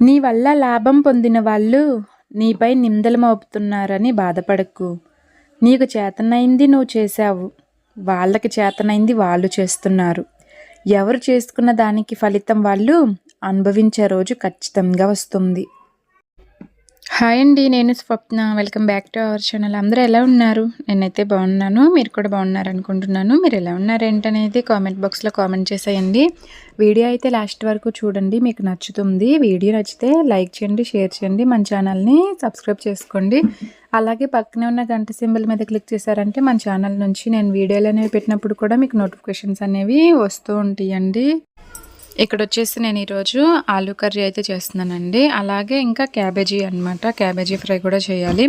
నీ వల్ల లాభం పొందిన వాళ్ళు నీపై నిందలు మోపుతున్నారని బాధపడకు. నీకు చేతనైంది నువ్వు చేశావు. వాళ్ళకి చేతనైంది వాళ్ళు చేస్తున్నారు. ఎవరు చేసుకున్న దానికి ఫలితం వాళ్ళు అనుభవించే రోజు ఖచ్చితంగా వస్తుంది. హాయ్ అండి, నేను Swapna. Welcome back to our channel. అందరూ ఎలా ఉన్నారు? నేనైతే బాగున్నాను. మీరు కూడా బాగున్నారు అనుకుంటున్నాను. మీరు ఎలా ఉన్నారు ఏంటనేది కామెంట్ బాక్స్లో కామెంట్ చేసేయండి. వీడియో అయితే లాస్ట్ వరకు చూడండి, మీకు నచ్చుతుంది. వీడియో నచ్చితే లైక్ చేయండి, షేర్ చేయండి, మన ఛానల్ని సబ్స్క్రైబ్ చేసుకోండి. అలాగే పక్కనే ఉన్న గంట సింబల్ మీద క్లిక్ చేశారంటే మన ఛానల్ నుంచి నేను వీడియోలు అనేవి పెట్టినప్పుడు కూడా మీకు నోటిఫికేషన్స్ అనేవి వస్తూ ఉంటాయండి. ఇక్కడ వచ్చేసి నేను ఈరోజు ఆలూ కర్రీ అయితే చేస్తున్నానండి. అలాగే ఇంకా క్యాబేజీ అనమాట, క్యాబేజీ ఫ్రై కూడా చేయాలి.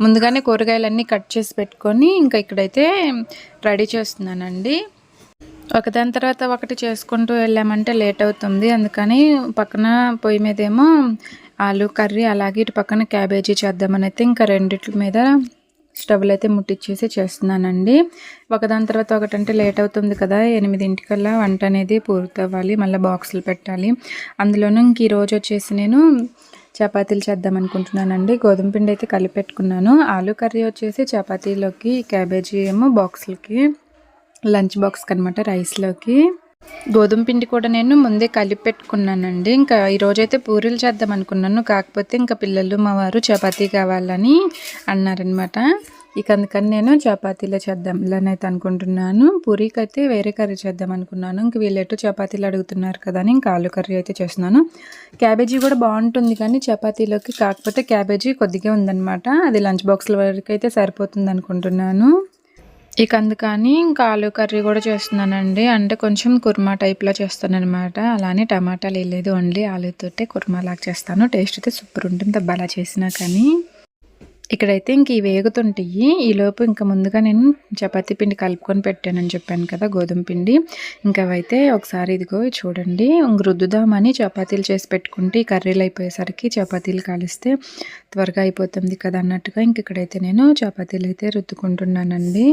ముందుగానే కూరగాయలన్నీ కట్ చేసి పెట్టుకొని ఇంకా ఇక్కడైతే రెడీ చేస్తున్నానండి. ఒకదాని తర్వాత ఒకటి చేసుకుంటూ వెళ్ళామంటే లేట్ అవుతుంది. అందుకని పక్కన పొయ్యి మీదేమో ఆలూ కర్రీ, అలాగే ఇటు పక్కన క్యాబేజీ చేద్దామని అయితే ఇంకా రెండిట్ల మీద స్టవ్లు అయితే ముట్టించేసి చేస్తున్నానండి. ఒకదాని తర్వాత ఒకటంటే లేట్ అవుతుంది కదా, 8 వంట అనేది పూర్తవ్వాలి. మళ్ళీ బాక్సులు పెట్టాలి. అందులోనూ ఇంక ఈరోజు వచ్చేసి నేను చపాతీలు చేద్దాం అనుకుంటున్నానండి. గోధుమ పిండి అయితే కలిపి పెట్టుకున్నాను. ఆలూ కర్రీ వచ్చేసి చపాతీలోకి, క్యాబేజీ ఏమో బాక్సులకి, లంచ్ బాక్స్కి అనమాట, రైస్లోకి. గోధుమ పిండి కూడా నేను ముందే కలిపి పెట్టుకున్నానండి. ఇంకా ఈరోజైతే పూరీలు చేద్దాం అనుకున్నాను. కాకపోతే ఇంకా పిల్లలు మా వారు చపాతీ కావాలని అన్నారనమాట. ఇక అందుకని నేను చపాతీలో చేద్దాం ఇలానైతే అనుకుంటున్నాను. పూరీకి అయితే వేరే కర్రీ చేద్దాం అనుకున్నాను. ఇంక వీళ్ళెటు చపాతీలు అడుగుతున్నారు కదా అని ఇంకా ఆలూ కర్రీ అయితే చేస్తున్నాను. క్యాబేజీ కూడా బాగుంటుంది కానీ చపాతీలోకి, కాకపోతే క్యాబేజీ కొద్దిగా ఉందన్నమాట. అది లంచ్ బాక్స్ల వరకు అయితే సరిపోతుంది అనుకుంటున్నాను. ఇక అందుకని ఇంకా ఆలూ కర్రీ కూడా చేస్తున్నానండి. అంటే కొంచెం కుర్మా టైప్లో చేస్తాను అనమాట. అలానే టమాటాలు వేయలేదు, ఓన్లీ ఆలూతోటే కుర్మా లాగా చేస్తాను. టేస్ట్ అయితే సూపర్ ఉంటుంది దెబ్బ అలా చేసినా కానీ. ఇక్కడైతే ఇంక ఇవి వేగుతుంటాయి. ఈలోపు ఇంకా ముందుగా నేను చపాతీ పిండి కలుపుకొని పెట్టానని చెప్పాను కదా, గోధుమ పిండి. ఇంకా అవైతే ఒకసారి ఇదిగో చూడండి, ఇంక రుద్దుదామని చపాతీలు చేసి పెట్టుకుంటే ఈ కర్రీలు అయిపోయేసరికి చపాతీలు కాలిస్తే త్వరగా అయిపోతుంది కదా అన్నట్టుగా ఇంక ఇక్కడైతే నేను చపాతీలు అయితే రుద్దుకుంటున్నానండి.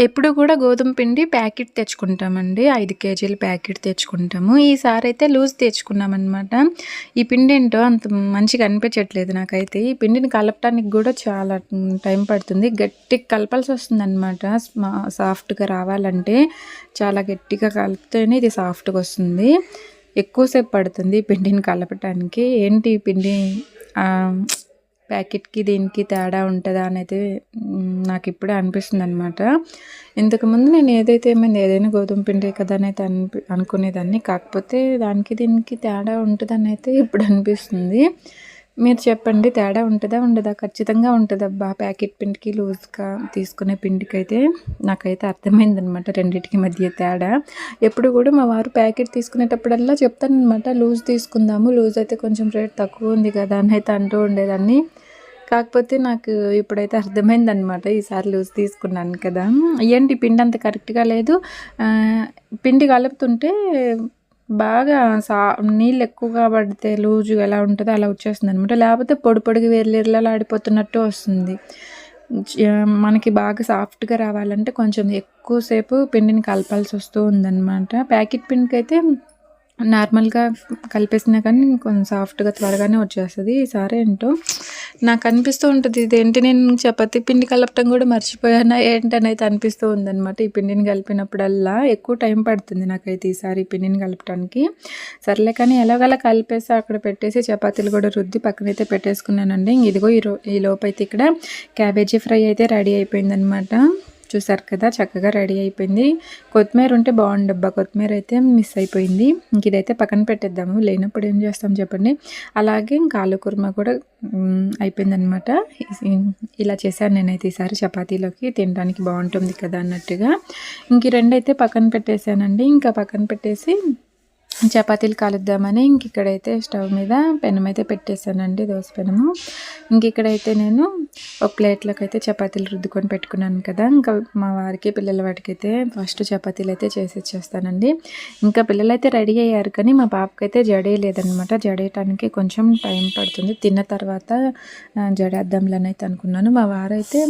ఎప్పుడు కూడా గోధుమ పిండి ప్యాకెట్ తెచ్చుకుంటామండి. 5 కేజీల ప్యాకెట్ తెచ్చుకుంటాము. ఈసారి అయితే లూజ్ తెచ్చుకున్నామన్నమాట. ఈ పిండి ఏంటో అంత మంచిగా అనిపించట్లేదు నాకైతే. ఈ పిండిని కలపటానికి కూడా చాలా టైం పడుతుంది. గట్టిగా కలపాల్సి వస్తుంది అనమాట. సాఫ్ట్గా రావాలంటే చాలా గట్టిగా కలిపితేనే ఇది సాఫ్ట్గా వస్తుంది. ఎక్కువసేపు పడుతుంది పిండిని కలపటానికి. ఏంటి పిండి ప్యాకెట్కి దీనికి తేడా ఉంటుందా అని అయితే నాకు ఇప్పుడే అనిపిస్తుంది అనమాట. ఇంతకుముందు నేను ఏదైనా గోధుమ పిండి కదా అని అయితే అనుకునేదాన్ని. కాకపోతే దానికి దీనికి తేడా ఉంటుందని అయితే ఇప్పుడు అనిపిస్తుంది. మీరు చెప్పండి, తేడా ఉంటుందా ఉండదా? ఖచ్చితంగా ఉంటుందబ్బా. ప్యాకెట్ పిండికి లూజ్గా తీసుకునే పిండికి అయితే నాకైతే అర్థమైందనమాట రెండింటికి మధ్య తేడా. ఎప్పుడు కూడా మా వారు ప్యాకెట్ తీసుకునేటప్పుడల్లా చెప్తానమాట, లూజ్ తీసుకుందాము, లూజ్ అయితే కొంచెం రేట్ తక్కువ ఉంది కదా అని అయితే అంటూ ఉండేదాన్ని. కాకపోతే నాకు ఇప్పుడైతే అర్థమైందనమాట, ఈసారి లూజ్ తీసుకున్నాను కదా. ఏంటి పిండి అంత కరెక్ట్గా లేదు, పిండి కలుపుతుంటే బాగా నీళ్ళు ఎక్కువగా పడితే లూజుగా ఎలా ఉంటుందో అలా వచ్చేస్తుంది అనమాట. లేకపోతే పొడి పొడిగా వేర్లేర్లలో ఆడిపోతున్నట్టు వస్తుంది. మనకి బాగా సాఫ్ట్గా రావాలంటే కొంచెం ఎక్కువసేపు పిండిని కలపాల్సి వస్తూ ఉందన్నమాట. ప్యాకెట్ పిండికి అయితే నార్మల్గా కలిపేసినా కానీ కొంచెం సాఫ్ట్గా త్వరగానే వచ్చేస్తుంది. ఈసారి ఏంటో నాకు అనిపిస్తూ ఉంటుంది, ఇదేంటి నేను చపాతీ పిండి కలపటం కూడా మర్చిపోయానా ఏంటని అయితే అనిపిస్తూ ఉందన్నమాట. ఈ పిండిని కలిపినప్పుడల్లా ఎక్కువ టైం పడుతుంది నాకైతే ఈసారి ఈ పిండిని కలపటానికి. సర్లే కానీ ఎలాగలా కలిపేసి అక్కడ పెట్టేసి చపాతీలు కూడా రుద్ది పక్కనైతే పెట్టేసుకున్నానండి. ఇదిగో ఈ లోపు అయితే ఇక్కడ క్యాబేజీ ఫ్రై అయితే రెడీ అయిపోయిందనమాట. చూసారు కదా, చక్కగా రెడీ అయిపోయింది. కొత్తిమీర ఉంటే బాగుండబ్బా, కొత్తిమీర అయితే మిస్ అయిపోయింది. ఇంక ఇదైతే పక్కన పెట్టేద్దాము, లేనప్పుడు ఏం చేస్తాం చెప్పండి. అలాగే ఇంకా ఆలు కుర్మా కూడా అయిపోయిందనమాట. ఇలా చేశాను నేనైతే ఈసారి చపాతీలోకి తినడానికి బాగుంటుంది కదా అన్నట్టుగా. ఇంక రెండైతే పక్కన పెట్టేశానండి. ఇంకా పక్కన పెట్టేసి చపాతీలు కాలుద్దామని ఇంక ఇక్కడైతే స్టవ్ మీద పెనం అయితే పెట్టేశానండి, దోశ పెనము. ఇంక ఇక్కడైతే నేను ఒక ప్లేట్లోకి అయితే చపాతీలు రుద్దుకొని పెట్టుకున్నాను కదా. ఇంకా మా వారికి పిల్లల వాటికైతే ఫస్ట్ చపాతీలు అయితే చేసి ఇచ్చేస్తానండి. ఇంకా పిల్లలు అయితే రెడీ అయ్యారు కానీ మా పాపకైతే జడేయలేదనమాట. జడేయటానికి కొంచెం టైం పడుతుంది. తిన్న తర్వాత జడేద్దాంలని అయితే అనుకున్నాను. మా వారైతే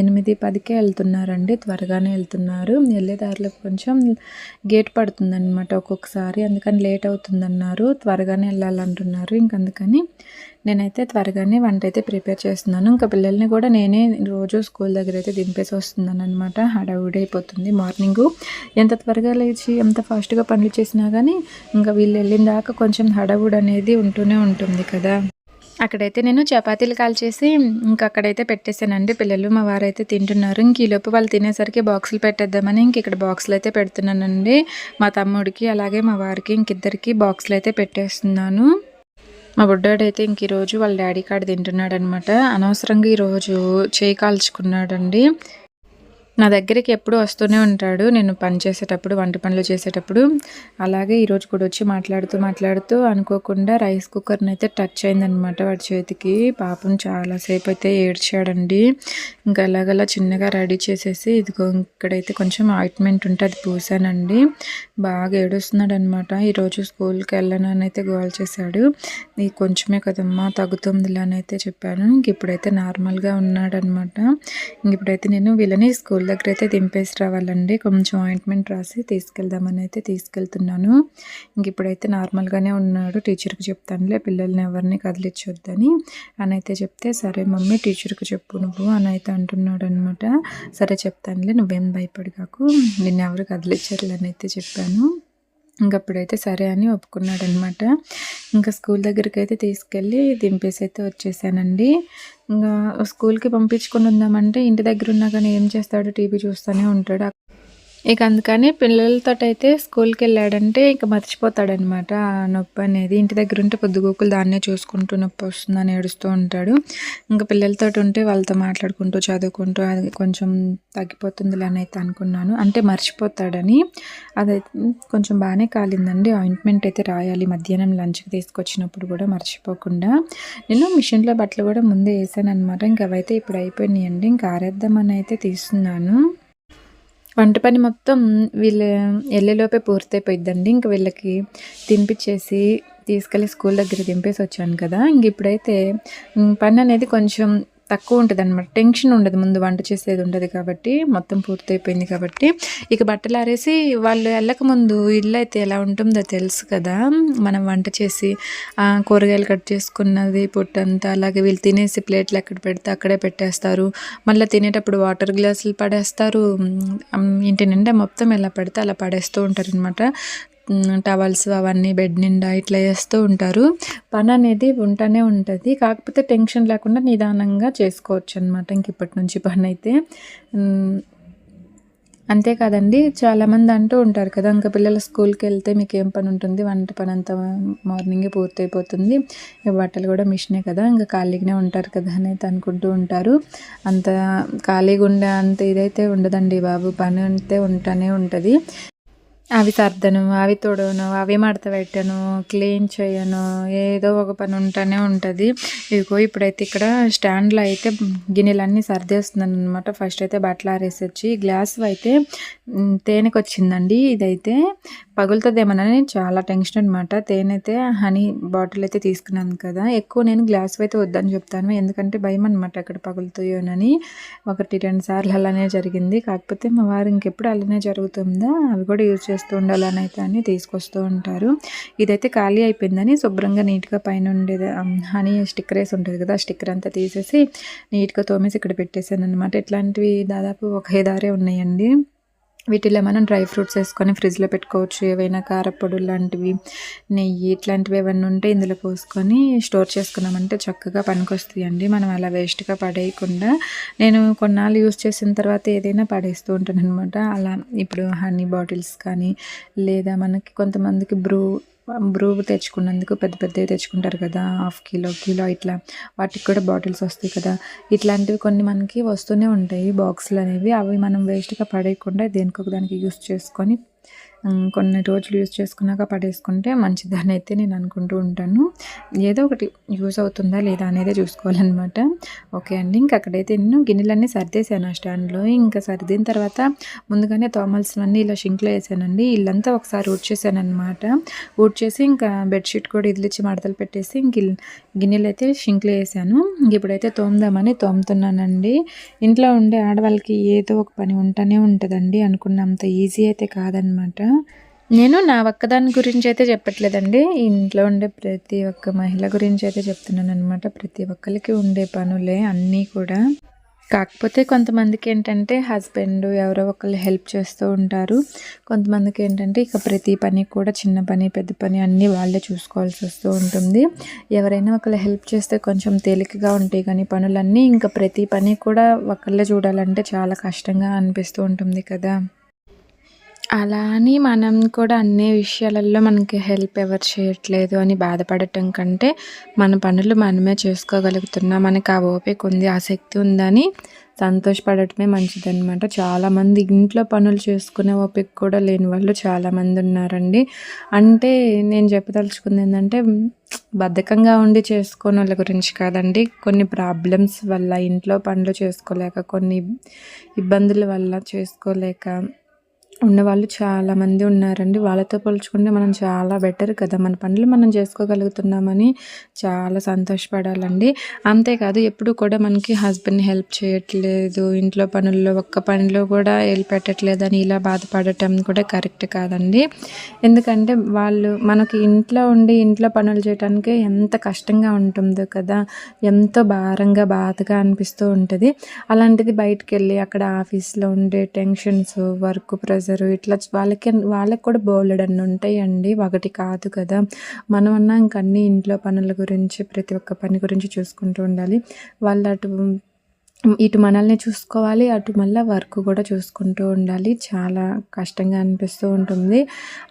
8:10కే వెళ్తున్నారండి, త్వరగానే వెళ్తున్నారు. వెళ్ళే దారిలో కొంచెం గేట్ పడుతుందన్నమాట ఒక్కొక్కసారి. అందుకని లేట్ అవుతుందన్నారు, త్వరగానే వెళ్ళాలంటున్నారు. అందుకని నేనైతే త్వరగానే వంట అయితే ప్రిపేర్ చేస్తున్నాను. ఇంకా పిల్లల్ని కూడా నేనే రోజు స్కూల్ దగ్గర అయితే దింపేసి వస్తున్నాను అనమాట. హడావుడి అయిపోతుంది మార్నింగు. ఎంత త్వరగా లేచి ఎంత ఫాస్ట్గా పనులు చేసినా కానీ ఇంకా వీళ్ళు వెళ్ళిన దాకా కొంచెం హడావుడి అనేది ఉంటూనే ఉంటుంది కదా. అక్కడైతే నేను చపాతీలు కాల్చేసి ఇంక అక్కడైతే పెట్టేశానండి. పిల్లలు మా వారైతే తింటున్నారు. ఇంక ఈలోపు వాళ్ళు తినేసరికి బాక్సులు పెట్టేద్దామని ఇంక ఇక్కడ బాక్సులు అయితే పెడుతున్నానండి. మా తమ్ముడికి అలాగే మా వారికి ఇంకిద్దరికి బాక్సులు అయితే పెట్టేస్తున్నాను. మా బుడ్డోడైతే ఇంక ఈరోజు వాళ్ళ డాడీ కాడ తింటున్నాడనమాట. అనవసరంగా ఈరోజు చేయి కాల్చుకున్నాడండి. నా దగ్గరికి ఎప్పుడు వస్తూనే ఉంటాడు నేను పని చేసేటప్పుడు, వంట పనులు చేసేటప్పుడు. అలాగే ఈరోజు కూడా వచ్చి మాట్లాడుతూ అనుకోకుండా రైస్ కుక్కర్ని అయితే టచ్ అయిందనమాట వాడి చేతికి. పాపం చాలాసేపు అయితే ఏడ్చాడండి. ఇంకా అలాగలా చిన్నగా రెడీ చేసేసి ఇదిగో ఇక్కడైతే కొంచెం ఆయింట్మెంట్ ఉంటే అది పూసానండి. బాగా ఏడుస్తున్నాడు అనమాట. ఈరోజు స్కూల్కి వెళ్ళనని అయితే గోల్ చేశాడు. ఇది కొంచెమే కదమ్మా తగ్గుతుందిలే అని అయితే చెప్పాను. ఇంక ఇప్పుడైతే నార్మల్గా ఉన్నాడనమాట. ఇంక ఇప్పుడైతే నేను వీళ్ళని స్కూల్ దగ్గర అయితే దింపేసి రావాలండి. కొంచెం ఆయింట్మెంట్ రాసి తీసుకెళ్దామని అయితే తీసుకెళ్తున్నాను. ఇంక ఇప్పుడైతే నార్మల్గానే ఉన్నాడు. టీచర్కి చెప్తానులే పిల్లల్ని ఎవరిని కదిలించొద్దని అని అయితే చెప్తే, సరే మమ్మీ టీచర్కి చెప్పు నువ్వు అని అయితే అంటున్నాడు అనమాట. సరే చెప్తానులే నువ్వేం భయపడగాకు, నిన్ను ఎవరు కదిలించరు అని అయితే చెప్పాను. ఇంకప్పుడైతే సరే అని ఒప్పుకున్నాడనమాట. ఇంకా స్కూల్ దగ్గరికి అయితే తీసుకెళ్ళి దింపేసి అయితే వచ్చేసానండి. ఇంకా స్కూల్కి పంపించుకొని ఉందామంటే ఇంటి దగ్గర ఉన్నా కానీ ఏం చేస్తాడు, టీవీ చూస్తూనే ఉంటాడు. ఇక అందుకని పిల్లలతోటైతే స్కూల్కి వెళ్ళాడంటే ఇక మర్చిపోతాడనమాట ఆ నొప్పి అనేది. ఇంటి దగ్గర ఉంటే పొద్దుగూకులు దాన్నే చూసుకుంటూ నొప్పి వస్తుందని ఏడుస్తూ ఉంటాడు. ఇంకా పిల్లలతో ఉంటే వాళ్ళతో మాట్లాడుకుంటూ చదువుకుంటూ అది కొంచెం తగ్గిపోతుందిలే అని అయితే అనుకున్నాను. అంటే మర్చిపోతాడని. అదైతే కొంచెం బాగానే కాలిందండి. ఆయింట్మెంట్ అయితే రాయాలి మధ్యాహ్నం లంచ్కి తీసుకొచ్చినప్పుడు కూడా మర్చిపోకుండా. నేను మిషన్లో బట్టలు కూడా ముందే వేసాను అనమాట. ఇంక అవైతే ఇప్పుడు అయిపోయినాయండి. ఇంకా ఆరేద్దామని అయితే తీస్తున్నాను. వంట పని మొత్తం వీళ్ళు వెళ్ళేలోపే పూర్తయిపోయిద్దండి. ఇంక వీళ్ళకి తినిపించేసి తీసుకెళ్ళి స్కూల్ దగ్గర దింపేసి వచ్చాను కదా. ఇంక ఇప్పుడైతే పని అనేది కొంచెం తక్కువ ఉంటుంది అనమాట. టెన్షన్ ఉండదు, ముందు వంట చేసేది ఉండదు కాబట్టి, మొత్తం పూర్తయిపోయింది కాబట్టి. ఇక బట్టలు ఆరేసి వాళ్ళు వెళ్ళక ముందు ఇల్లు అయితే ఎలా ఉంటుందో తెలుసు కదా. మనం వంట చేసి కూరగాయలు కట్ చేసుకున్నది పొట్టంతా, అలాగే వీళ్ళు తినేసి ప్లేట్లు ఎక్కడ పెడితే అక్కడే పెట్టేస్తారు. మళ్ళీ తినేటప్పుడు వాటర్ గ్లాసులు పడేస్తారు. ఇంటి నిండా మొత్తం ఎలా పడితే అలా పడేస్తూ ఉంటారు అనమాట. టవల్స్ అవన్నీ బెడ్ నిండా ఇట్లా వేస్తూ ఉంటారు. పని అనేది ఉంటూనే ఉంటుంది. కాకపోతే టెన్షన్ లేకుండా నిదానంగా చేసుకోవచ్చు అనమాట. ఇంక ఇప్పటి నుంచి పని అయితే అంతేకాదండి. చాలామంది అంటూ ఉంటారు కదా, ఇంకా పిల్లలు స్కూల్కి వెళ్తే మీకు ఏం పని ఉంటుంది, వంట పని అంతా మార్నింగే పూర్తయిపోతుంది, బట్టలు కూడా మిషనే కదా, ఇంకా ఖాళీగానే ఉంటారు కదా అని అయితే అనుకుంటూ ఉంటారు. అంత ఖాళీగా ఉండే అంత ఇదైతే ఉండదండి బాబు. పని అంతే ఉంటూనే ఉంటుంది. అవి సర్దను, అవి తొడవను, అవి మడత పెట్టను, క్లీన్ చేయను, ఏదో ఒక పని ఉంటూనే ఉంటుంది. ఇదిగో ఇప్పుడైతే ఇక్కడ స్టాండ్లో అయితే గిన్నెలన్నీ సర్దేస్తున్నాను అనమాట. ఫస్ట్ అయితే బట్టలు ఆరేసి వచ్చి గ్లాస్ అయితే తేనెకి వచ్చిందండి. ఇదైతే పగులుతుందేమోనని చాలా టెన్షన్ అనమాట. తేనె అయితే హనీ బాటిల్ అయితే తీసుకున్నాను కదా. ఎక్కువ నేను గ్లాస్ అయితే వద్దని చెప్తాను, ఎందుకంటే భయం అనమాట అక్కడ పగులుతాయోనని. 1-2 సార్లు అలానే జరిగింది. కాకపోతే మా వారు ఇంకెప్పుడు అలానే జరుగుతుందా, అవి కూడా యూజ్ చేస్తూ ఉండాలని అయితే అని తీసుకొస్తూ ఉంటారు. ఇదైతే ఖాళీ అయిపోయిందని శుభ్రంగా నీట్గా పైన ఉండేది హనీ స్టిక్కర్ వేసి ఉంటుంది కదా, ఆ స్టిక్కర్ అంతా తీసేసి నీట్గా తోమేసి ఇక్కడ పెట్టేశాను అనమాట. ఇట్లాంటివి దాదాపు ఒక 5-6 ఉన్నాయండి. వీటిలో మనం డ్రై ఫ్రూట్స్ వేసుకొని ఫ్రిడ్జ్లో పెట్టుకోవచ్చు. ఏవైనా కారపొడులు లాంటివి, నెయ్యి ఇట్లాంటివి ఏమైనా ఉంటే ఇందులో పోసుకొని స్టోర్ చేసుకున్నామంటే చక్కగా పనికొస్తాయండి. మనం అలా వేస్ట్గా పడేయకుండా నేను కొన్నాళ్ళు యూస్ చేసిన తర్వాత ఏదైనా పడేస్తూ ఉంటాను అనమాట. అలా ఇప్పుడు హనీ బాటిల్స్ కానీ, లేదా మనకి కొంతమందికి బ్రూ తెచ్చుకున్నందుకు పెద్ద పెద్దవి తెచ్చుకుంటారు కదా, 1/2 కిలో ఇట్లా, వాటికి కూడా బాటిల్స్ వస్తాయి కదా. ఇట్లాంటివి కొన్ని మనకి వస్తూనే ఉంటాయి బాక్సులు అనేవి. అవి మనం వేస్ట్గా పడేయకుండా దేనికొక దానికి యూస్ చేసుకొని కొన్ని రోజులు యూజ్ చేసుకున్నాక పడేసుకుంటే మంచిదని అయితే నేను అనుకుంటూ ఉంటాను. ఏదో ఒకటి యూజ్ అవుతుందా లేదా అనేది చూసుకోవాలన్నమాట. ఓకే అండి. ఇంక అక్కడైతే నేను గిన్నెలన్నీ సర్దేశాను ఆ స్టాండ్లో. ఇంకా సర్దిన తర్వాత ముందుగానే తోమల్సినవన్నీ ఇలా షింక్లో వేసానండి. ఇల్లంతా ఒకసారి ఊడ్చేసాను అనమాట. ఊడ్చేసి ఇంకా బెడ్షీట్ కూడా ఇదిలిచ్చి మడతలు పెట్టేసి ఇంక గిన్నెలు అయితే షింక్లో వేసాను. ఇప్పుడైతే తోముదామని తోముతున్నానండి. ఇంట్లో ఉండే ఆడవాళ్ళకి ఏదో ఒక పని ఉంటూనే ఉంటుందండి. అనుకున్నంత ఈజీ అయితే కాదనమాట. నేను నా ఒక్కదాని గురించి అయితే చెప్పట్లేదండి. ఇంట్లో ఉండే ప్రతి ఒక్క మహిళ గురించి అయితే చెప్తున్నాననమాట. ప్రతి ఒక్కళ్ళకి ఉండే పనులే అన్నీ కూడా. కాకపోతే కొంతమందికేంటంటే హస్బెండ్ ఎవరో ఒకళ్ళు హెల్ప్ చేస్తూ ఉంటారు. కొంతమందికేంటంటే ఇక ప్రతి పని కూడా చిన్న పని, పెద్ద పని అన్నీ వాళ్ళే చూసుకోవాల్సి వస్తూ ఉంటుంది. ఎవరైనా ఒకళ్ళు హెల్ప్ చేస్తే కొంచెం తేలికగా ఉంటాయి కానీ పనులన్నీ ఇంకా ప్రతి పని కూడా ఒకళ్ళే చూడాలంటే చాలా కష్టంగా అనిపిస్తూ ఉంటుంది కదా! అలా అని మనం కూడా అన్ని విషయాలలో మనకి హెల్ప్ ఎవరు చేయట్లేదు అని బాధపడటం కంటే, మన పనులు మనమే చేసుకోగలుగుతున్నాం. మనకు ఆ ఓపిక ఉంది, ఆ శక్తి ఉందని సంతోషపడటమే మంచిదనమాట. చాలామంది ఇంట్లో పనులు చేసుకునే ఓపిక కూడా లేని వాళ్ళు చాలామంది ఉన్నారండి. అంటే నేను చెప్పదలుచుకుంది ఏంటంటే బద్ధకంగా ఉండి చేసుకోనోళ్ళ గురించి కాదండి. కొన్ని ప్రాబ్లమ్స్ వల్ల ఇంట్లో పనులు చేసుకోలేక, కొన్ని ఇబ్బందుల వల్ల చేసుకోలేక ఉన్నవాళ్ళు చాలామంది ఉన్నారండి. వాళ్ళతో పోల్చుకుంటే మనం చాలా బెటర్ కదా! మన పనులు మనం చేసుకోగలుగుతున్నామని చాలా సంతోషపడాలండి. అంతేకాదు ఎప్పుడు కూడా మనకి హస్బెండ్ హెల్ప్ చేయట్లేదు, ఇంట్లో పనుల్లో ఒక్క పనిలో కూడా హెల్ప్ పెట్టట్లేదని ఇలా బాధపడటం కూడా కరెక్ట్ కాదండి. ఎందుకంటే వాళ్ళు మనకి ఇంట్లో ఉండి ఇంట్లో పనులు చేయటానికి ఎంత కష్టంగా ఉంటుందో కదా! ఎంతో భారంగా, బాధగా అనిపిస్తూ ఉంటుంది. అలాంటిది బయటికెళ్ళి అక్కడ ఆఫీస్‌లో ఉండే టెన్షన్స్, వర్క్ ప్రెషర్ ఇట్లా వాళ్ళకి కూడా బోలెడన్ని ఉంటాయండి. ఒకటి కాదు కదా! మనమన్నా ఇంక అన్నీ ఇంట్లో పనుల గురించి ప్రతి ఒక్క పని గురించి చూసుకుంటూ ఉండాలి. వాళ్ళు ఇటు మనల్ని చూసుకోవాలి, అటు మళ్ళా వర్క్ కూడా చూసుకుంటూ ఉండాలి. చాలా కష్టంగా అనిపిస్తూ ఉంటుంది.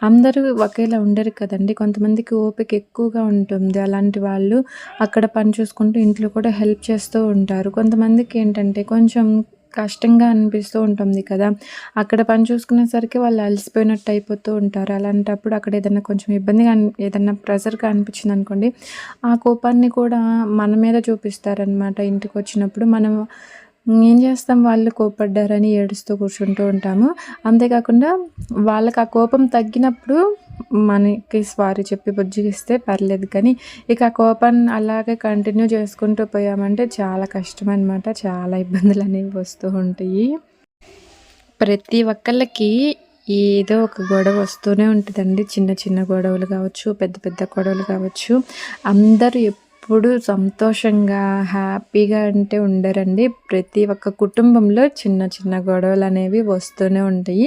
అందరూ ఒకేలా ఉండరు కదండీ! కొంతమందికి ఓపిక ఎక్కువగా ఉంటుంది. అలాంటి వాళ్ళు అక్కడ పని చూసుకుంటూ ఇంట్లో కూడా హెల్ప్ చేస్తూ ఉంటారు. కొంతమందికి ఏంటంటే కొంచెం కష్టంగా అనిపిస్తూ ఉంటుంది కదా! అక్కడ పని చూసుకునేసరికి వాళ్ళు అలసిపోయినట్టు అయిపోతూ ఉంటారు. అలాంటప్పుడు అక్కడ ఏదైనా కొంచెం ఇబ్బందిగా ఏదన్నా ప్రెషర్‌గా అనిపించిందనుకోండి, ఆ కోపాన్ని కూడా మన మీద చూపిస్తారనమాట. ఇంటికొచ్చినప్పుడు మనం ఏం చేస్తాం, వాళ్ళు కోప్పడ్డారని ఏడుస్తూ కూర్చుంటూ ఉంటాము. అంతేకాకుండా వాళ్ళకి ఆ కోపం తగ్గినప్పుడు మనకి సారీ చెప్పి బుజ్జగిస్తే పర్లేదు కానీ, ఇక ఆ కోపాన్ని అలాగే కంటిన్యూ చేసుకుంటూ పోయామంటే చాలా కష్టమనమాట. చాలా ఇబ్బందులనేవి వస్తూ ఉంటాయి. ప్రతి ఒక్కళ్ళకి ఏదో ఒక గొడవ వస్తూనే ఉంటుందండి. చిన్న చిన్న గొడవలు కావచ్చు, పెద్ద పెద్ద గొడవలు కావచ్చు. అందరూ ఎప్పుడు సంతోషంగా, హ్యాపీగా అంటే ఉండరండి. ప్రతి ఒక్క కుటుంబంలో చిన్న చిన్న గొడవలనేవి వస్తూనే ఉంటాయి.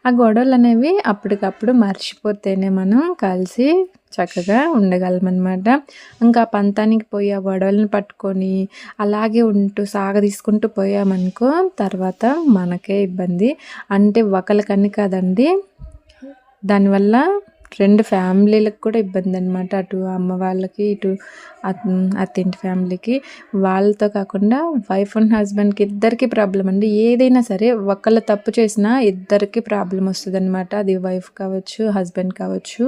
ఆ గొడవలనేవి అప్పటికప్పుడు మర్చిపోతేనే మనం కలిసి చక్కగా ఉండగలమనమాట. ఇంకా పంతానికి పోయి ఆ గొడవలను పట్టుకొని అలాగే సాగదీసుకుంటూ పోయామనుకో తర్వాత మనకే ఇబ్బంది. అంటే ఒకళ్ళకని కాదండి. దానివల్ల 2 ఫ్యామిలీలకు కూడా ఇబ్బందనమాట. అటు అమ్మ వాళ్ళకి, ఇటు అత్తింటి ఫ్యామిలీకి. వాళ్ళతో కాకుండా వైఫ్ అండ్ హస్బెండ్‌కి ఇద్దరికీ ప్రాబ్లమ్ అండి. ఏదైనా సరే ఒకళ్ళు తప్పు చేసినా ఇద్దరికీ ప్రాబ్లమ్ వస్తదనమాట. అది వైఫ్ కావచ్చు, హస్బెండ్ కావచ్చు.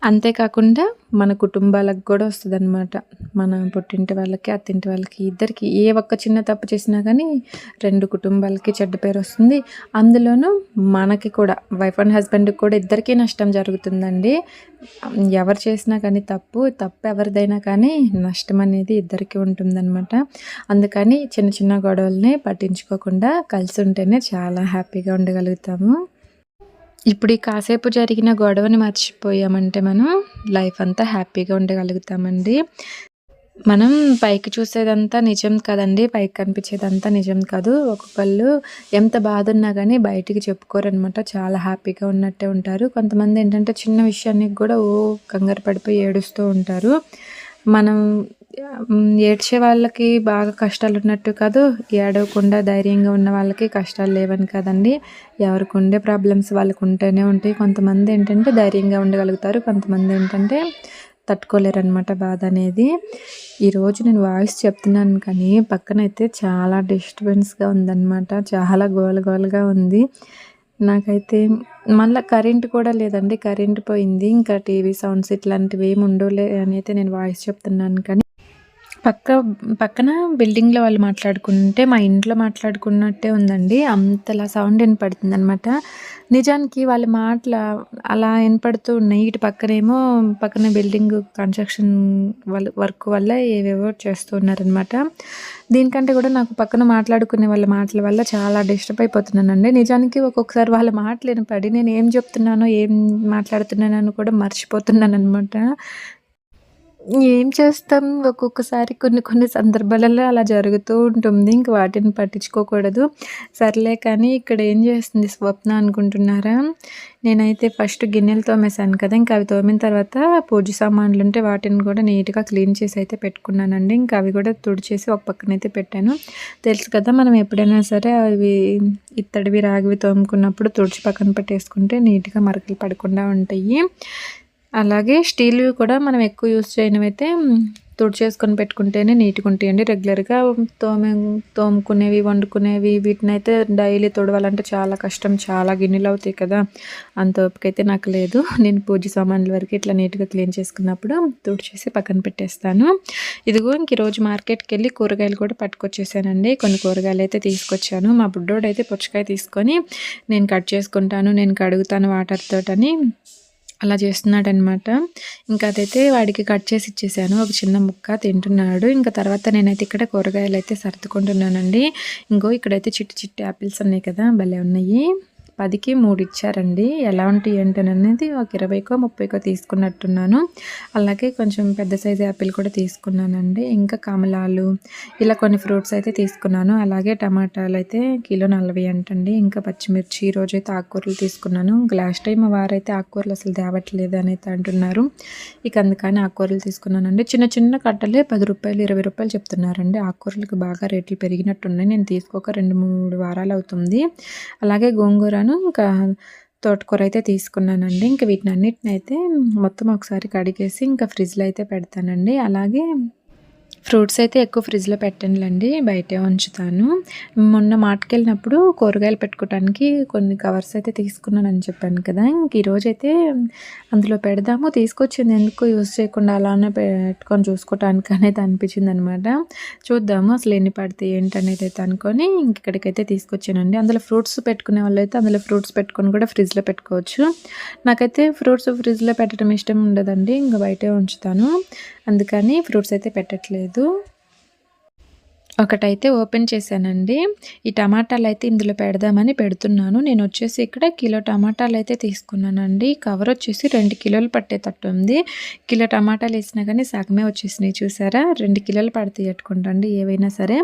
అంతేకాకుండా మన కుటుంబాలకు కూడా వస్తదనమాట. మన పుట్టింటి వాళ్ళకి, అత్తింటి వాళ్ళకి ఇద్దరికీ ఏ ఒక్క చిన్న తప్పు చేసినా కానీ 2 కుటుంబాలకి చెడ్డ పేరొస్తుంది. అందులోనూ మనకి కూడా వైఫ్ అండ్ హస్బెండ్‌కి కూడా ఇద్దరికీ నష్టం జరుగుతుందండి. ఎవరు చేసినా కానీ తప్పు ఎవరిదైనా కానీ నష్టం అనేది ఇద్దరికీ ఉంటుందనమాట. అందుకని చిన్న చిన్న గొడవల్ని పట్టించుకోకుండా కలిసి ఉంటేనే చాలా హ్యాపీగా ఉండగలుగుతాము. ఇప్పుడు ఈ కాసేపు జరిగిన గొడవని మర్చిపోయామంటే మనం లైఫ్ అంతా హ్యాపీగా ఉండగలుగుతామండి. మనం పైకి చూసేదంతా నిజం కాదండి. పైకి కనిపించేదంతా నిజం కాదు. ఒక్కొక్కళ్ళు ఎంత బాధున్నా గానీ బయటికి చెప్పుకోరనమాట. చాలా హ్యాపీగా ఉన్నట్టే ఉంటారు. కొంతమందేంటంటే చిన్న విషయానికి గూడా కంగారు పడిపోయి ఏడుస్తూ ఉంటారు. మనం ఏడ్చే వాళ్ళకి బాగా కష్టాలున్నట్టు కాదు, ఏడవకుండా ధైర్యంగా ఉన్న వాళ్ళకి కష్టాలు లేవని కాదండి. ఎవరికి ఉండే ప్రాబ్లమ్స్ వాళ్ళకు ఉంటూనే ఉంటాయి. కొంతమంది ఏంటంటే ధైర్యంగా ఉండగలుగుతారు. కొంతమంది ఏంటంటే తట్టుకోలేరనమాట బాధ అనేది. ఈరోజు నేను వాయిస్ చెప్తున్నాను కానీ పక్కనైతే చాలా డిస్టర్బెన్స్‌గా ఉందనమాట. చాలా గోల గోలగా ఉంది. నాకైతే మళ్ళా కరెంట్ కూడా లేదండి. కరెంట్ పోయింది. ఇంకా టీవీ సౌండ్స్ ఇట్లాంటివి ఏమి ఉండవులే అని అయితే నేను వాయిస్ చెప్తున్నాను కానీ పక్కన బిల్డింగ్‌లో వాళ్ళు మాట్లాడుకుంటే, మా ఇంట్లో మాట్లాడుకున్నట్టే ఉందండి. అంతలా సౌండ్ ఇనపడుతుందనమాట. నిజానికి వాళ్ళ మాటల అలా ఇనపడుతూ ఉన్నాయి. ఇటు పక్కనేమో పక్కన బిల్డింగ్ కన్‌స్ట్రక్షన్ వర్క్ వల్ల ఏవేవో చేస్తూ ఉన్నారనమాట. దీనికంటే కూడా నాకు పక్కన మాట్లాడుకునే వాళ్ళ మాటల వల్ల చాలా డిస్టర్బ్ అయిపోతున్నానండి. నిజానికి ఒక్కొక్కసారి వాళ్ళ మాటలు ఇనపడి నేను ఏం చెప్తున్నానో, ఏం మాట్లాడుతున్నానో కూడా మర్చిపోతున్నాననమాట. ఏం చేస్తాం? ఒక్కొక్కసారి కొన్ని కొన్ని సందర్భాలలో అలా జరుగుతూ ఉంటుంది. ఇంక వాటిని పట్టించుకోకూడదు. సర్లే కానీ ఇక్కడ ఏం చేస్తుంది స్వప్న అనుకుంటున్నారా? నేనైతే ఫస్ట్ గిన్నెలు తోమేశాను కదా! ఇంకా అవి తోమిన తర్వాత పూజ సామాన్లుంటే వాటిని కూడా నీట్‌గా క్లీన్ చేసి అయితే పెట్టుకున్నానండి. ఇంకా అవి కూడా తుడిచేసి ఒక పక్కనైతే పెట్టాను. తెలుసు కదా! మనం ఎప్పుడైనా సరే అవి ఇత్తడివి, రాగివి తోముకున్నప్పుడు తుడిచి పక్కన పెట్టేసుకుంటే నీట్‌గా మరకలు పడకుండా ఉంటాయి. అలాగే స్టీల్‌వి కూడా మనం ఎక్కువ యూజ్ చేయనివైతే తుడిచేసుకొని పెట్టుకుంటేనే నీట్‌గా ఉంటాయండి. రెగ్యులర్‌గా తోముకునేవి, వండుకునేవి వీటినైతే డైలీ తుడవాలంటే చాలా కష్టం. చాలా గిన్నెలవుతాయి కదా! అంత ఓపికైతే నాకు లేదు. నేను పూజ సామాన్ల వరకు ఇట్లా నీట్‌గా క్లీన్ చేసుకున్నప్పుడు తుడిచేసి పక్కన పెట్టేస్తాను. ఇదిగో ఇంక ఈరోజు మార్కెట్‌కెళ్ళి కూరగాయలు కూడా పట్టుకొచ్చేసానండి. కొన్ని కూరగాయలైతే తీసుకొచ్చాను. మా బుడ్డోడైతే పుచ్చకాయ తీసుకొని నేను కట్ చేసుకుంటాను, నేను కడుగుతాను వాటర్ తోటని అలా చేస్తున్నాడనమాట. ఇంకా అదైతే వాడికి కట్ చేసి ఇచ్చేసాను. ఒక చిన్న ముక్క తింటున్నాడు. ఇంకా తర్వాత నేనైతే ఇక్కడ కూరగాయలైతే సర్దుకుంటున్నానండి. ఇంగో ఇక్కడైతే చిట్టి చిట్టి యాపిల్స్ ఉన్నాయి కదా! భలే ఉన్నాయి. 10కి 3 ఇచ్చారండి. ఎలా ఉంటాయి ఏంటననేది ఒక 20కో, 30కో తీసుకున్నట్టున్నాను. అలాగే కొంచెం పెద్ద సైజు యాపిల్ కూడా తీసుకున్నానండి. ఇంకా కమలాలు ఇలా కొన్ని ఫ్రూట్స్ అయితే తీసుకున్నాను. అలాగే టమాటాలు అయితే కిలో 40 అంటండి. ఇంకా పచ్చిమిర్చి ఈరోజైతే ఆకుకూరలు తీసుకున్నాను. లాస్ట్ టైం మా వారైతే ఆకుకూరలు అసలు తేవట్లేదు అని అయితే అంటున్నారు. ఇక అందుకని ఆకుకూరలు తీసుకున్నానండి. చిన్న చిన్న కట్టలే రూ. 10, రూ. 20 చెప్తున్నారండి. ఆకుకూరలకు బాగా రేట్లు పెరిగినట్టున్నాయి. నేను తీసుకోక 2, 3 వారాలు అవుతుంది. అలాగే గోంగూరను ఇంకా తోటకూర అయితే తీసుకున్నానండి. ఇంకా వీటినన్నిటిని అయితే మొత్తం ఒకసారి కడిగేసి ఇంకా ఫ్రిడ్జ్‌లో అయితే పెడతానండి. అలాగే ఫ్రూట్స్ అయితే ఎక్కువ ఫ్రిడ్జ్‌లో పెట్టనులేండి. బయటే ఉంచుతాను. మొన్న మార్ట్‌కెళ్ళినప్పుడు కూరగాయలు పెట్టుకోవటానికి కొన్ని కవర్స్ అయితే తీసుకున్నానని చెప్పాను కదా! ఇంక ఈరోజైతే అందులో పెడదాము తీసుకొచ్చింది ఎందుకు యూజ్ చేయకుండా అలానే పెట్టుకొని చూసుకోవటానికి అనేది అనిపించిందనమాట. చూద్దాము అసలు ఎన్ని పడతాయి ఏంటనేది అయితే అనుకోని ఇంక ఇక్కడికైతే తీసుకొచ్చానండి. అందులో ఫ్రూట్స్ పెట్టుకునే వాళ్ళైతే అందులో ఫ్రూట్స్ పెట్టుకొని కూడా ఫ్రిడ్జ్‌లో పెట్టుకోవచ్చు. నాకైతే ఫ్రూట్స్ ఫ్రిడ్జ్‌లో పెట్టడం ఇష్టం ఉండదండి. ఇంక బయటే ఉంచుతాను. అందుకని ఫ్రూట్స్ అయితే పెట్టట్లేదు. ఒకటైతే ఓపెన్ చేశానండి. ఈ టమాటాలైతే ఇందులో పెడదామని పెడుతున్నాను. నేనొచ్చేసి ఇక్కడ కిలో టమాటాలైతే తీసుకున్నానండి. కవర్ వచ్చేసి 2 కిలోలు పట్టేటట్టు ఉంది. కిలో టమాటాలేసినా కానీ సగమే వచ్చేసినాయి చూసారా? 2 కిలోలు పడతాయి ఎట్టుకుంటండి ఏవైనా సరే.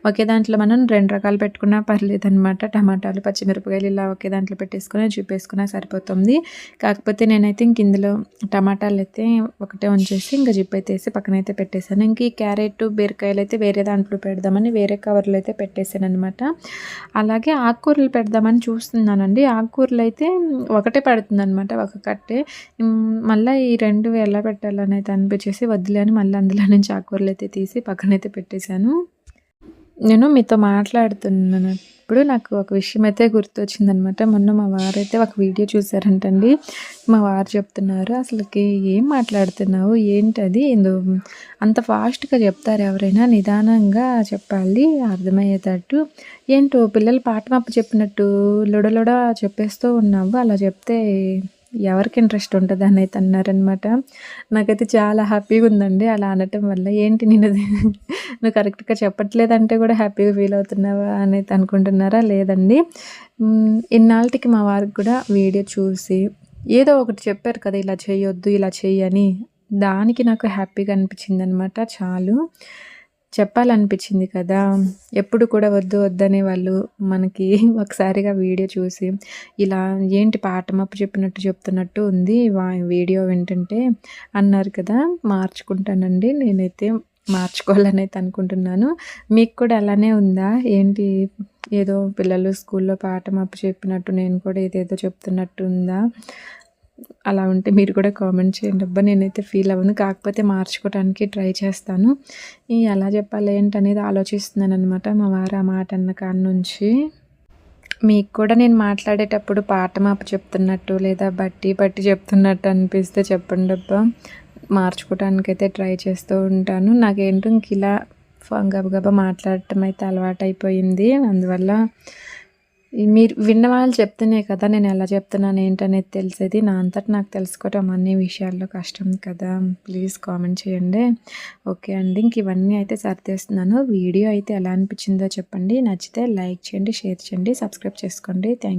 ఒకే దాంట్లో మనం 2 రకాలు పెట్టుకున్నా పర్లేదనమాట. టమాటాలు, పచ్చిమిరపకాయలు ఇలా ఒకే దాంట్లో పెట్టేసుకొని చూపేసుకున్నా సరిపోతుంది. కాకపోతే నేనైతే ఇంక ఇందులో టమాటాలైతే ఒకటే ఉంచేసి ఇంకా జిప్పైతే వేసి పక్కనైతే పెట్టేశాను. ఇంక ఈ క్యారెట్, బీరకాయలైతే వేరే దాంట్లో పెడదామని వేరే కవర్లో అయితే పెట్టేశాననమాట. అలాగే ఆకుకూరలు పెడదామని చూస్తున్నానండి. ఆకుకూరలు అయితే ఒకటే పడుతుందనమాట ఒక కట్టే. మళ్ళీ ఈ 2 ఎలా పెట్టాలని అయితే అనిపించేసి వద్దులే అని మళ్ళీ అందులో నుంచి ఆకుకూరలు అయితే తీసి పక్కనైతే పెట్టేశాను. నేను మీతో మాట్లాడుతున్నప్పుడు నాకు ఒక విషయం అయితే గుర్తొచ్చిందనమాట. మొన్న మా వారైతే ఒక వీడియో చూసారంటండి. మా వారు చెప్తున్నారు, "అసలుకి ఏం మాట్లాడుతున్నావు? ఏంటది? అంత ఫాస్ట్‌గా చెప్తారా ఎవరైనా? నిదానంగా చెప్పాలి అర్థమయ్యేటట్టు. ఏంటో పిల్లలు పాఠం అప్పచెప్పినట్టు లొడ చెప్పేస్తూ ఉన్నావు. అలా చెప్తే ఎవరికి ఇంట్రెస్ట్ ఉంటదని" అయితే అన్నారనమాట. నాకైతే చాలా హ్యాపీగా ఉందండి అలా అనటం వల్ల. ఏంటి నేనది నువ్వు కరెక్ట్‌గా చెప్పట్లేదంటే కూడా హ్యాపీగా ఫీల్ అవుతున్నావా అని అయితే అనుకుంటున్నారా? లేదండి. ఇన్నాళ్ళకి మా వారికి కూడా వీడియో చూసి ఏదో ఒకటి చెప్పారు కదా! ఇలా చేయొద్దు, ఇలా చెయ్యి అని. దానికి నాకు హ్యాపీగా అనిపించిందనమాట చాలు. చెప్పాలనిపించింది కదా! ఎప్పుడు కూడా వద్దు వద్దనే వాళ్ళు మనకి ఒకసారిగా వీడియో చూసి ఇలా ఏంటి పాఠం చెప్పినట్టు చెప్తున్నట్టు ఉంది వీడియో వింటుంటే అన్నారు కదా! మార్చుకుంటానండి. నేనైతే మార్చుకోవాలని అయితే అనుకుంటున్నాను. మీకు కూడా అలానే ఉందా? ఏంటి ఏదో పిల్లలు స్కూల్లో పాఠం చెప్పినట్టు నేను కూడా ఏదేదో చెప్తున్నట్టు ఉందా? అలా ఉంటే మీరు కూడా కామెంట్ చేయండి. అబ్బా! నేనైతే ఫీల్ అవ్వను. కాకపోతే మార్చుకోవడానికి ట్రై చేస్తాను. ఎలా చెప్పాలి ఏంటనేది ఆలోచిస్తున్నాననమాట. మా వారు ఆ మాట అన్న కాడి నుంచి. మీకు కూడా నేను మాట్లాడేటప్పుడు పాఠం చెప్తున్నట్టు లేదా బట్టి చెప్తున్నట్టు అనిపిస్తే చెప్పండబ్బా! మార్చుకోవడానికైతే ట్రై చేస్తూ ఉంటాను. నాకేంటో ఇంక ఇలా గబగబా మాట్లాడటం అయితే అలవాటైపోయింది. అందువల్ల మీరు విన్న వాళ్ళు చెప్తేనే కదా నేను ఎలా చెప్తున్నాను ఏంటనేది తెలిసేది. నా అంతట నాకు తెలుసుకోవటం అన్ని విషయాల్లో కష్టం కదా. ప్లీజ్ కామెంట్ చేయండి. ఓకే అండి, ఇంక ఇవన్నీ అయితే సర్దేస్తున్నాను. వీడియో అయితే ఎలా అనిపించిందో చెప్పండి. నచ్చితే లైక్ చేయండి, షేర్ చేయండి, సబ్స్క్రైబ్ చేసుకోండి. థ్యాంక్